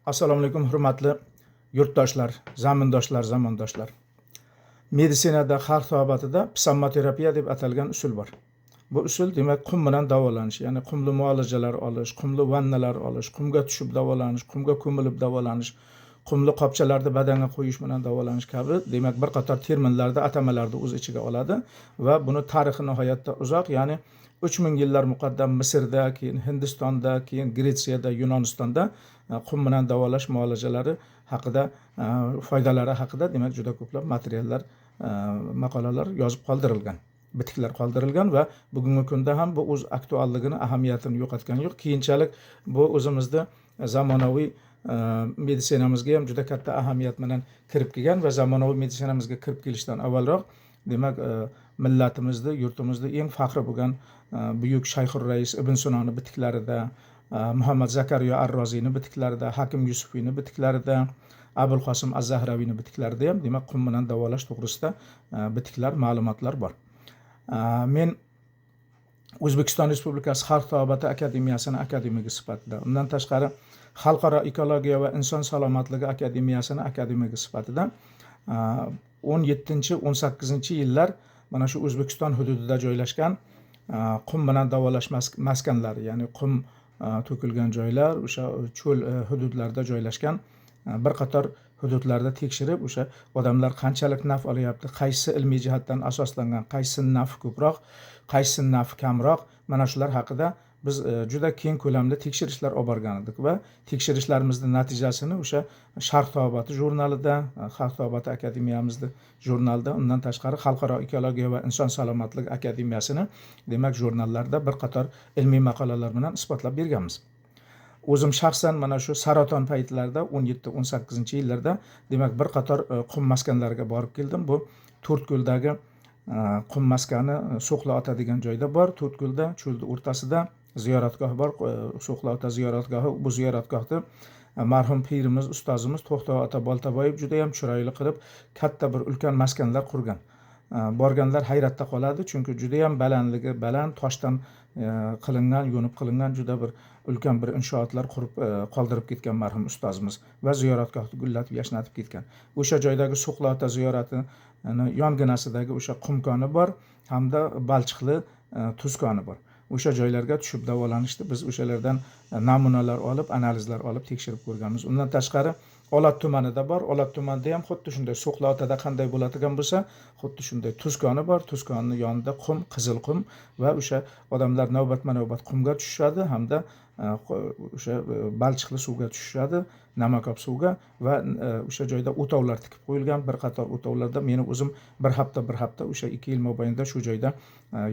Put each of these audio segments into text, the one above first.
Assalomu alaykum, hurmatli yurtdoshlar, zamondoshlar. Meditsinada xalq taobatida psixoterapiya deb atalgan usul bor. Bu usul demak qum bilan davolanish, ya'ni qumli muolajalar olish, qumli vannalar olish, qumga tushib davolanish, qumga ko'milib davolanish, qumli qopchalarda badanga qo'yish bilan davolanish kabi demak bir qator terminlarda, atamalarni o'z ichiga oladi va buni tarixi nihoyatda uzoq, ya'ni 3000 yillar muqaddam Misrda, keyin Hindistonda, keyin Gretsiyada, Yunonistonda qum bilan davolash muolajalari haqida, foydalari haqida demak juda ko'plab materiallar, maqolalar yozib qoldirilgan, bitiklar qoldirilgan va bugungi kunda ham bu o'z aktualligini, ahamiyatini yo'qotgani yo'q. Keyinchalik bu o'zimizda zamonaviy meditsinamizga ham juda katta ahamiyat bilan kirib kelgan va zamonaviy meditsinamizga kirib kelishdan avvalroq demak millatimizda, yurtimizda eng faxri bo'lgan buyuk Shayxur Rais Ibn Sinoni bitiklarida, Muhammad Zakariya Ar-Roziyni bitiklarida, Hakim Yusufiyni bitiklarida, Abul Qosim Az-Zahraviyni bitiklarida ham demak qum bilan davolash to'g'risida bitiklar, ma'lumotlar bor. Men O'zbekiston Respublikasi Xalq taobati akademiyasini akademigi sifatida, undan tashqari Xalqaro ekologiya va inson salomatligi akademiyasini akademigi sifatida 17-18-yillar mana shu O'zbekiston hududida joylashgan qum bilan davolash maskanlari, ya'ni qum to'kilgan joylar, o'sha cho'l hududlarda joylashgan bir qator hududlarda tekshirib, o'sha odamlar qanchalik naf olyapti, qaysi ilmiy jihatdan asoslangan, qaysi naf ko'proq, qaysi naf kamroq, mana shular haqida biz juda keng ko'lamda tekshirishlar olib borgan edik va tekshirishlarimizning natijasini o'sha Sharq taobati jurnalida, Xalq taobati akademiyamizning jurnalida, undan tashqari Xalqaro ekologiya va inson salomatligi akademiyasini demak jurnallarda bir qator ilmiy maqolalar bilan isbotlab berganmiz. O'zim shaxsan mana shu saraton paytlarida 17-18-yillarda demak bir qator qum maskanlariga borib keldim. Bu To'rtko'ldagi qum maskani So'qli ota degan joyda bor. To'rtko'lda cho'lni o'rtasida ziyoratgoh bor, So'qli ota ziyoratgohi. Bu ziyoratgohda marhum pirimiz, ustozimiz To'xtov ota Boltaboyev juda ham chiroyli qilib katta bir ulkan maskanlar qurgan. Borganlar hayratda qoladi, chunki juda ham balandligi baland, toshdan qilingan, yo'nib qilingan juda bir ulkan bir inshootlar qurib qoldirib ketgan marhum ustozimiz va ziyoratgohni gullatib yashnatib ketgan. O'sha joydagi So'qli ota ziyorati yonginasidagi o'sha qumkoni bor hamda balchiqli tuzkoni bor. O'sha joylarga tushib davolanishdi. Biz o'shalardan namunalar olib, analizlar olib tekshirib ko'rganmiz. Undan tashqari Olot tumanida bor. Olot tumanida ham xuddi shunday So'qli otada qanday bo'ladigan bo'lsa, xuddi shunday tuzkoni bor. Tuzkonni yonida qum, qizil qum va o'sha odamlar navbatma-navbat qumga tushishadi hamda o'sha balchiqli suvga tushishadi, namakob suvga va o'sha joyda o'tovlar tikib qo'yilgan. Bir qator o'tovlarda meni o'zim bir hafta o'sha 2 yil mobaynida shu joyda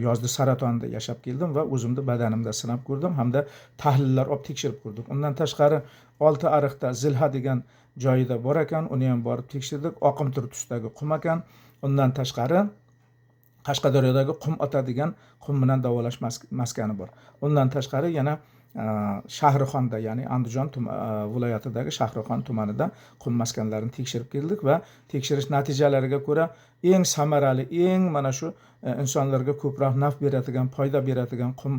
yozda saratonda yashab keldim va o'zimni badanimda sinab ko'rdim hamda tahlillar olib tekshirib ko'rdik. Undan tashqari Olti ariqda Zilha degan joyida bor ekan, uni ham borib tekshirdik. Oqimtir tusdagi qum ekan. Undan tashqari Qashqadaryodagi Qum ota degan qum bilan davolash maskani bor. Undan tashqari yana Shahrixonda, ya'ni Andijon viloyatidagi Shahrixon tumanida qum maskanlarini tekshirib keldik va tekshirish natijalariga ko'ra eng samarali, eng mana shu insonlarga ko'proq naf beradigan, foyda beradigan qum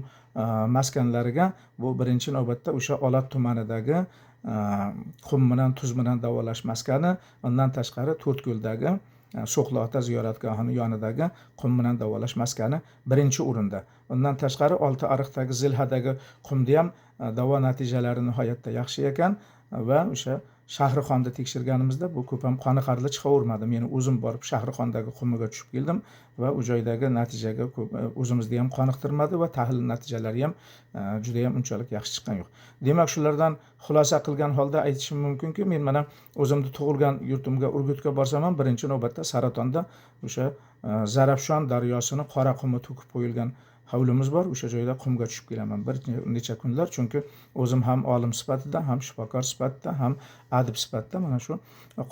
maskanlariga bu birinchi navbatda o'sha Olot tumanidagi qum bilan tuz bilan davolash maskani, undan tashqari To'rtko'ldagi So'qli ota ziyoratgohini yonidagi qum bilan davolash maskani birinchi o'rinda. Undan tashqari Olti ariqdagi Zilhadagi qumda ham davo natijalari nihoyatda yaxshi ekan va o'sha Shahrixonda tekshirganimizda bu ko'p ham qoniqarli chiqavermadi. Men o'zim borib Shahrixondagi qumiga tushib keldim va u joydagi natijaga o'zimizni ham qoniqtirmadi va tahlil natijalari ham juda ham unchalik yaxshi chiqqan yo'q. Demak, shulardan xulosa qilgan holda aytishim mumkinki, men mana o'zimni tug'ilgan yurtimga Urgutga borsam ham birinchi navbatda Saratonda o'sha Zarafshon daryosini qora qumi to'kib qo'yilgan hovlimiz bor. O'sha joyda qumga tushib kelaman bir necha kunlar, chunki o'zim ham olim sifatida, ham shifokor sifatida, ham adib sifatida mana shu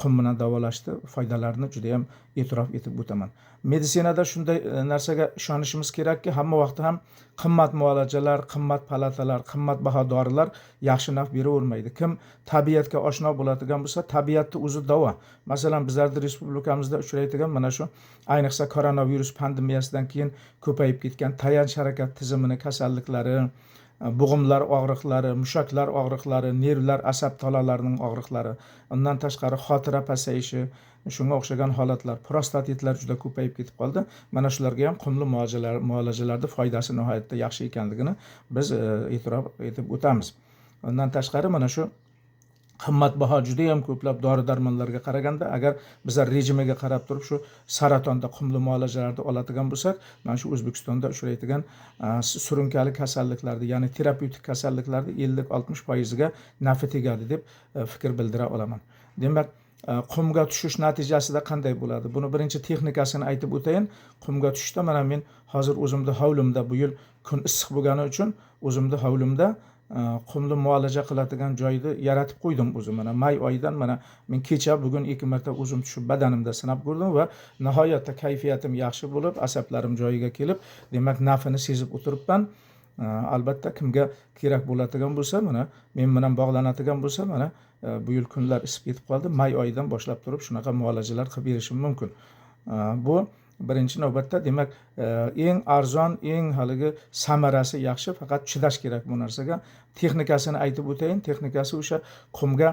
qum bilan davolashni foydalarini juda ham e'tirof etib o'taman. Meditsinada shunday narsaga ishonishimiz kerakki, hamma vaqtda ham qimmat muolajalar, qimmat palatalar, qimmatbaho dorilar yaxshi naf beravermaydi. Kim tabiatga oshno bo'ladigan bo'lsa, tabiatni o'zi davo. Masalan, bizlarning respublikamizda uchraydigan mana shu ayniqsa koronavirus pandemiyasidan keyin ko'payib ketgan tayanch harakat tizimini kasalliklari, bo'g'imlar og'riqlari, mushaklar og'riqlari, nervlar, asab tolalarining og'riqlari, undan tashqari xotira pasayishi, shunga o'xshagan holatlar, prostatitlar juda ko'payib ketib qoldi. Mana shularga ham qumli muolajalarda foydasi nihoyatda yaxshi ekanligini biz e'tirof etib o'tamiz. Undan tashqari mana shu qimmatbaho juda ham ko'plab dori-darmonlarga qaraganda agar bizlar rejimiga qarab turib shu saratonda qumli muolajalarni oladigan bo'lsak, mana shu O'zbekistonda uchraydigan surunkali kasalliklarni, ya'ni terapevtik kasalliklarni 50-60% ga nafi tegadi deb fikr bildira olaman. Demak, qumga tushish natijasida qanday bo'ladi? Buni birinchi texnikasini aytib o'tayin. Qumga tushishda mana men hozir o'zimda hovlimda, bu yil kun issiq bo'lgani uchun o'zimda hovlimda qumli muolaja qiladigan joyni yaratib qo'ydim o'zim. Mana may oyidan mana men kecha bugun 2 marta o'zim tushib badanimda sinab ko'rdim va nihoyatda kayfiyatim yaxshi bo'lib, asablarim joyiga kelib, demak nafini sezib o'tiribman. Albatta kimga kerak bo'ladigan bo'lsa, mana men bilan bog'lanadigan bo'lsa, mana bu yil kunlar isib ketib qoldi. May oyidan boshlab turib shunaqa muolajalar qilib berishim mumkin. Bu birinchi navbatda demak eng arzon, eng haligi samarasi yaxshi, faqat chidash kerak bu narsaga. Texnikasini aytib o'tayin. Texnikasi o'sha qumga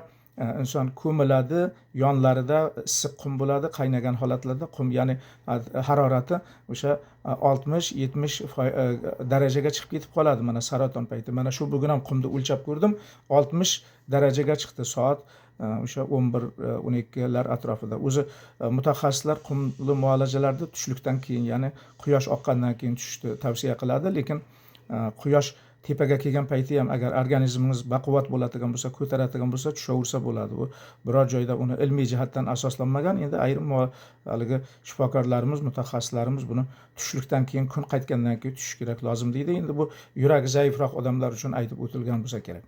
inson ko'miladi, yonlarida issiq qum bo'ladi, qaynagan holatlarda qum, ya'ni harorati o'sha 60-70 darajaga chiqib ketib qoladi mana saraton payti. Mana shu bugun ham qumni o'lchab ko'rdim, 60 darajaga chiqdi soat o'sha 11-12lar atrofida. O'zi mutaxassislar qumli muolajalarda tushlikdan keyin, ya'ni quyosh oqqandan keyin tushishni tavsiya qiladi, lekin quyosh tepaga kelgan payti ham agar organizmingiz baquvvat bo'ladigan bo'lsa, ko'taradigan bo'lsa, tushaversa bo'ladi. Bu biror joyda uni ilmiy jihatdan asoslanmagan. Endi ayrim haligi shifokorlarimiz, mutaxassislarimiz buni tushlikdan keyin, kun qaytgandan keyin tushish kerak lozim deydi. Endi bu yuragi zaifroq odamlar uchun aytib o'tilgan bo'lsa kerak.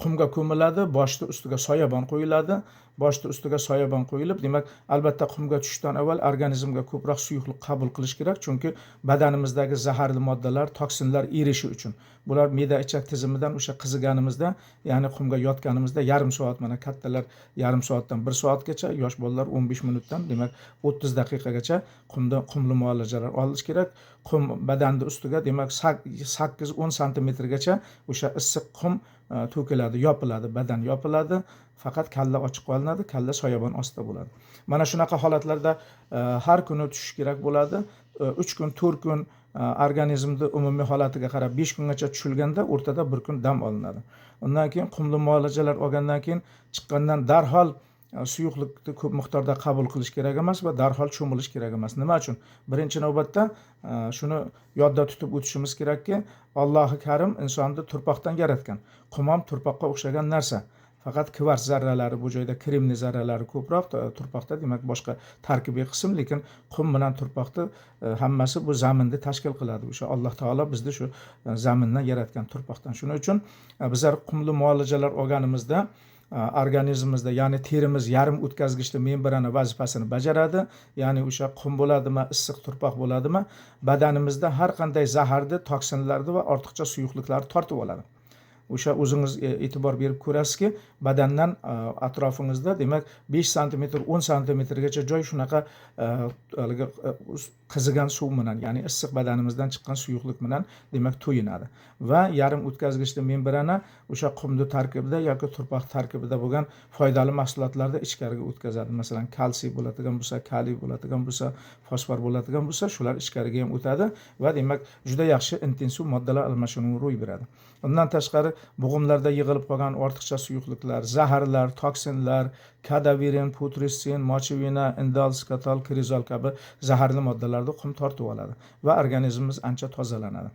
Qumga ko'miladi, boshni ustiga soyabon qo'yiladi. Boshni ustiga soyabon qo'yilib, demak, albatta qumga tushishdan avval organizmga ko'proq suyuqlik qabul qilish kerak, chunki badanimizdagi zaharli moddalar, toksinlar erishi uchun. Bular me'da ichak tizimidan o'sha qiziganimizda, ya'ni qumga yotganimizda yarim soat, mana kattalar yarim soatdan 1 soatgacha, yosh bolalar 15 minutdan, demak 30 daqiqagacha qumli muolajalar olish kerak. Qum badanni ustiga demak 8-10 santimetrgacha o'sha issiq qum to'kiladi, yopiladi, badan yopiladi, faqat kalla ochiq qolinadi, kalla soyabon ostida bo'ladi. Mana shunaqa holatlarda har kuni tushish kerak bo'ladi. 3 kun, 4 kun organizmni umumiy holatiga qarab 5 kungacha tushilganda o'rtada 1 kun dam olinadi. Undan keyin qumli muolajalar olgandan keyin chiqqandan darhol suyuqlikni ko'p miqdorda qabul qilish kerak emas va darhol cho'milish kerak emas. Nima uchun? Birinchi navbatda shuni yodda tutib o'tishimiz kerakki, Allohi Karim insonni turpoqdan yaratgan. Qum ham turpoqqa o'xshagan narsa. Faqat kvars zarralari bu joyda kremniy zarralari ko'proq, turpoqda demak boshqa tarkibiy qism, lekin qum bilan turpoqni hammasi bu zaminni tashkil qiladi. O'sha Alloh taolo bizni shu zamindan yaratgan, turpoqdan. Shuning uchun bizlar qumli muolajalar olganimizda organizmimizda, ya'ni terimiz yarim o'tkazgichli membrana vazifasini bajaradi. Ya'ni o'sha qum bo'ladimi, issiq turpoq bo'ladimi, badanimizda har qanday zaharni, toksinlarni va ortiqcha suyuqliklarni tortib oladi. O'sha o'zingiz e'tibor berib ko'rasizki, badandan atrofingizda demak 5 sm, 10 santimetrgacha joy shunaqa qizigan suv bilan, ya'ni issiq badanimizdan chiqqan suyuqlik bilan demak to'yinadi. Va yarim o'tkazgichli membrana o'sha qumni tarkibida yoki turpoq tarkibida bo'lgan foydali mahsulotlarni ichkariga o'tkazadi. Masalan, kalsiy bo'ladigan bo'lsa, kaliy bo'ladigan bo'lsa, fosfor bo'ladigan bo'lsa, shular ichkariga ham o'tadi va demak juda yaxshi intensiv moddalar almashinuvi ro'y beradi. Undan tashqari bo'g'imlarda yig'ilib qolgan ortiqcha suyuqliklar, zaharlar, toksinlar, kadaverin, putressin, mochevina, indol, skatol, krizol kabi zaharli moddalarni qum tortib oladi va organizmimiz ancha tozalanadi.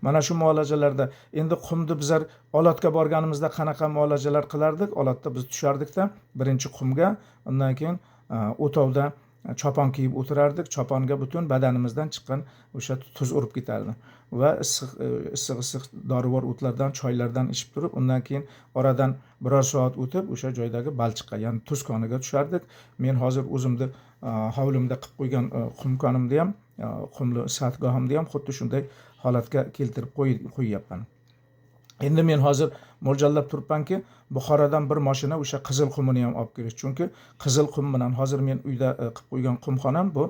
Mana shu muolajalarda endi qumni bizlar Olotga borganimizda qanaqa muolajalar qilardik? Olotda biz tushardik-da, birinchi qumga, undan keyin o'tovda chopon kiyib o'tirardik. Choponga butun badanimizdan chiqqan o'sha tuz urib ketardi va issiq dorivor o'tlardan, choylardan ichib turib, undan keyin oradan biror soat o'tib o'sha joydagi balchiqqa, ya'ni tuz koniga tushardik. Men hozir o'zimni hovlimda qilib qo'ygan qum konimda ham, qumli satgohimda ham xuddi shunday holatga keltirib qo'yyapman. Endi men hozir mo'ljallab turibmanki, Buxorodan bir mashina o'sha qizil qumini ham olib kelish. Chunki qizil qum bilan hozir men uyda qilib qo'ygan qumxonam bu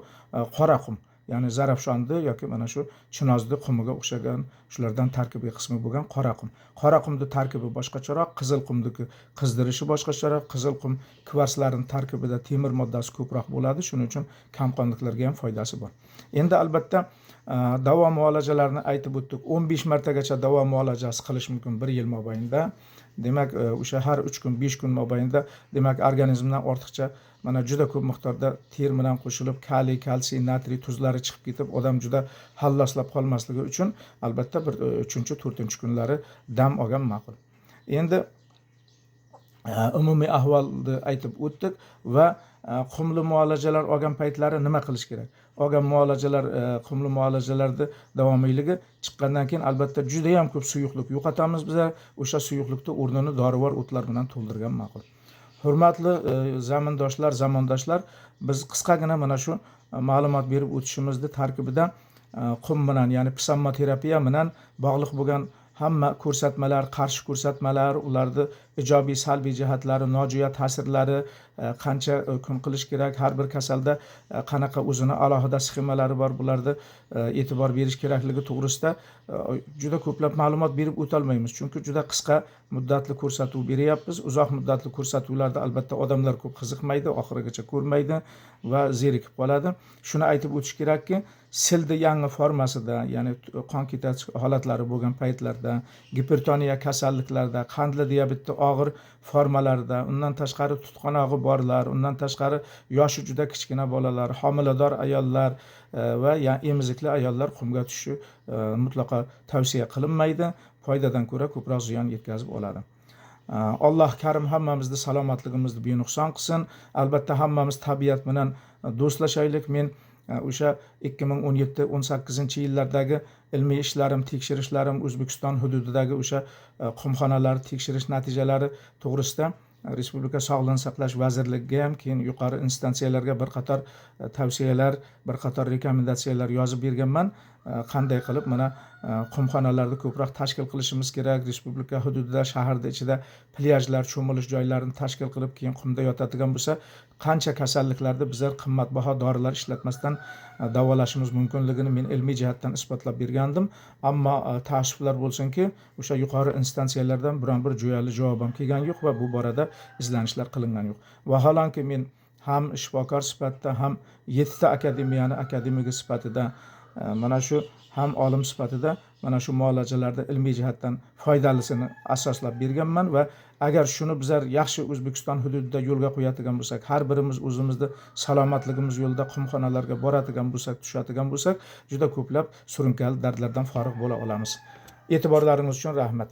qora qum. ya'ni Zarafshonni yoki mana shu Chinozni qumiga o'xshagan shulardan tarkibiy qismi bo'lgan qora qum. Qora qumni tarkibi boshqacharoq, qizil qumniki qizdirishi boshqacharoq. Qizil qum kvarslarining tarkibida temir moddasi ko'proq bo'ladi, shuning uchun kamqonliklarga ham foydasi bor. Endi albatta davo muolajalarini aytib o'tdik. 15 martagacha davo muolajasi qilish mumkin 1 yil mobaynida. Demak, o'sha har 3 kun, 5 kun mobaynida, demak, organizmdan ortiqcha mana juda ko'p miqdorda ter bilan qo'shilib kaliy, kalsiy, natriy tuzlari chiqib ketib, odam juda halloslab qolmasligi uchun albatta bir 3-4 kunlari dam olgan ma'qul. Endi umumiy ahvolni aytib o'tdik va qumli muolajalar olgan paytlari nima qilish kerak? Olgan muolajalar, qumli muolajalarda davomiyligi chiqqandan keyin albatta juda ham ko'p suyuqlik yo'qotamiz biz. O'sha suyuqlikni o'rnini dorivor o'tlar bilan to'ldirgan ma'qul. Hurmatli zamondoshlar, biz qisqagina mana shu ma'lumot berib o'tishimizni tarkibida qum bilan, ya'ni psixoterapiya bilan bog'liq bo'lgan hamma ko'rsatmalar, qarshi ko'rsatmalar, ularni ijobiy, salbiy jihatlari, nojo'ya ta'sirlari, qancha kun qilish kerak, har bir kasalda qanaqa o'zini alohida sxemalari bor, bularda e'tibor berish kerakligi to'g'risida juda ko'plab ma'lumot berib o'tolmaymiz, chunki juda qisqa muddatli ko'rsatuv beryapmiz. Uzoq muddatli ko'rsatuvlarda albatta odamlar ko'p qiziqmaydi, oxirigacha ko'rmaydi va zerikib qoladi. Shuni aytib o'tish kerakki, silni yangi formasida, ya'ni qon ketish holatlari bo'lgan paytlarda, gipertoniya kasalliklarida, qandli diabetni og'ir formalarida, undan tashqari tutqanog'i borlar, undan tashqari yoshi juda kichkina bolalar, homilador ayollar va emizikli ayollar qumga tushishi mutlaqo tavsiya qilinmaydi. Foydadan ko'ra ko'proq ziyon yetkazib oladi. Alloh karim hammamizni salomatligimizni benuqson qilsin. Albatta hammamiz tabiat bilan do'stlashaylik. Men o'sha 2017-18 yillardagi ilmiy ishlarim, tekshirishlarim, O'zbekiston hududidagi o'sha qumxonalar tekshirish natijalari to'g'risida Respublika Sog'liqni saqlash vazirligiga ham, keyin yuqori instansiyalarga bir qator tavsiyalar, bir qator rekomendatsiyalar yozib berganman. Qanday qilib mana qumxonalarni ko'proq tashkil qilishimiz kerak, respublika hududida, shaharda ichida plyajlar, cho'milish joylarini tashkil qilib, keyin qumda yotadigan bo'lsa, qancha kasalliklarda bizlar qimmatbaho dorilar ishlatmasdan davolashimiz mumkinligini men ilmiy jihatdan isbotlab bergandim. Ammo taassuflar bo'lsinki, o'sha yuqori instansiyalardan biron bir jo'yali javob ham kelgani yo'q va bu borada izlanishlar qilingani yo'q. Vaholanki men ham shifokor sifatida, ham 7 ta akademiyani akademigi sifatida, mana shu ham olim sifatida mana shu muolajalarda ilmiy jihatdan foydalisini asoslab berganman va agar shuni bizlar yaxshi O'zbekiston hududida yo'lga qo'yadigan bo'lsak, har birimiz o'zimizni salomatligimiz yo'lida qumxonalarga boradigan bo'lsak, tushadigan bo'lsak, juda ko'plab surunkali dardlardan forig' bo'la olamiz. E'tiborlaringiz uchun rahmat.